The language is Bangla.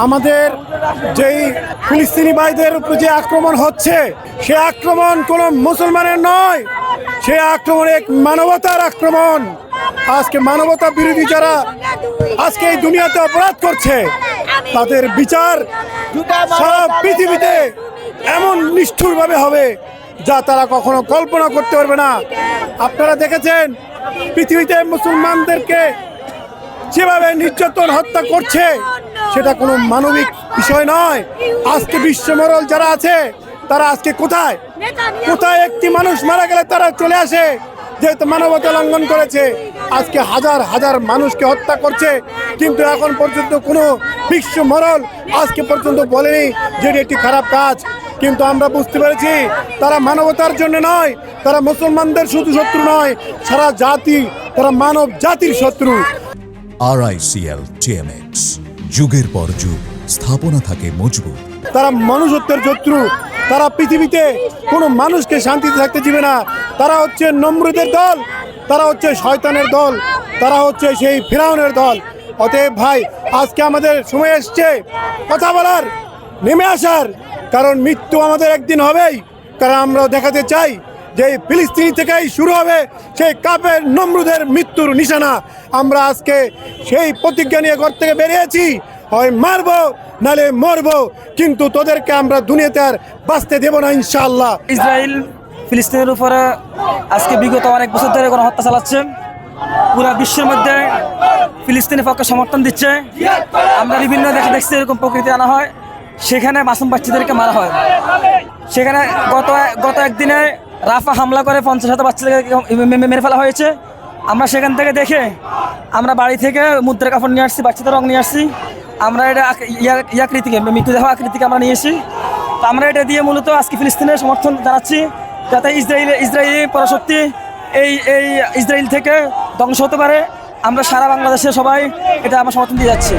আমাদের যেই ফিলিস্তিনি ভাইদের উপর যে আক্রমণ হচ্ছে, সে আক্রমণ কোনো মুসলমানের নয়, সে আক্রমণ এক মানবতার আক্রমণ। আজকে মানবতা বিরোধী যারা আজকে এই দুনিয়াতে অপরাধ করছে, তাদের বিচার সারা পৃথিবীতে এমন নিষ্ঠুরভাবে হবে যা তারা কখনো কল্পনা করতে পারবে না। আপনারা দেখেছেন পৃথিবীতে মুসলমানদেরকে যেভাবে নির্যাতন হত্যা করছে, সেটা কোনো মানবিক বিষয় নয়। আজকে বিশ্বমরল যারা আছে তারা আজকে কোথায় কোথায় একটি মানুষ মারা গেলে তারা চলে আসে, যেহেতু মানবতা লঙ্ঘন করেছে। আজকে হাজার হাজার মানুষকে হত্যা করছে, কিন্তু এখন পর্যন্ত কোনো বিশ্বমরল আজকে পর্যন্ত বলেনি যে এটি একটি খারাপ কাজ। কিন্তু আমরা বুঝতে পেরেছি তারা মানবতার জন্য নয়, তারা মুসলমানদের শুধু শত্রু নয়, সারা জাতি, তারা মানব জাতির শত্রু। RICL TMX, যুগের পর যুগ স্থাপনা থাকে মজবুত। তারা মনুষ্যত্বের শত্রু, তারা পৃথিবীতে কোনো মানুষকে শান্তিতে থাকতে দিবে না। তারা হচ্ছে নমরুদের দল, তারা হচ্ছে শয়তানের দল, তারা হচ্ছে সেই ফিরাউনের দল। অতএব ভাই, আজকে আমাদের সময় এসছে কথা বলার, নেমে আসার, কারণ মৃত্যু আমাদের একদিন হবেই। কারণ আমরা দেখাতে চাই যে ফিলিস্তিনি থেকেই শুরু হবে সেই কাফের নমরুদের মৃত্যুর নিশানা। আমরা আজকে সেই প্রতিজ্ঞা নিয়ে ঘর থেকে বেরিয়েছি, হয় মারবো নালে মরবো, কিন্তু তোদেরকে আমরা দুনিয়াতে আর বাঁচতে দেব না ইনশাআল্লাহ। ইসরায়েল ফিলিস্তিনের উপরে আজকে বিগত অনেক বছর ধরে গণহত্যা চালাচ্ছে, পুরো বিশ্বের মধ্যে ফিলিস্তিনের পক্ষে সমর্থন দিচ্ছে। আমরা বিভিন্ন দেশে দেখছি এরকম প্রকৃতি আনা হয়, সেখানে মাসুম বাচ্চাদেরকে মারা হয়। সেখানে গত একদিনে রাফা হামলা করে 50,000 বাচ্চাদেরকে মেরে ফেলা হয়েছে। আমরা সেখান থেকে দেখে আমরা বাড়ি থেকে মুদ্রার কাপড় নিয়ে আসছি, বাচ্চাদের রং নিয়ে আসছি। আমরা এটা ইয়াকৃতিকে মৃতদেহ আকৃতিকে আমরা নিয়ে এসি। তো আমরা এটা দিয়ে মূলত আজকে ফিলিস্তিনের সমর্থন জানাচ্ছি, যাতে ইসরায়েলি পরাশক্তি এই ইসরায়েল থেকে ধ্বংস হতে পারে। আমরা সারা বাংলাদেশে সবাই এটা আমার সমর্থন দিয়ে যাচ্ছি।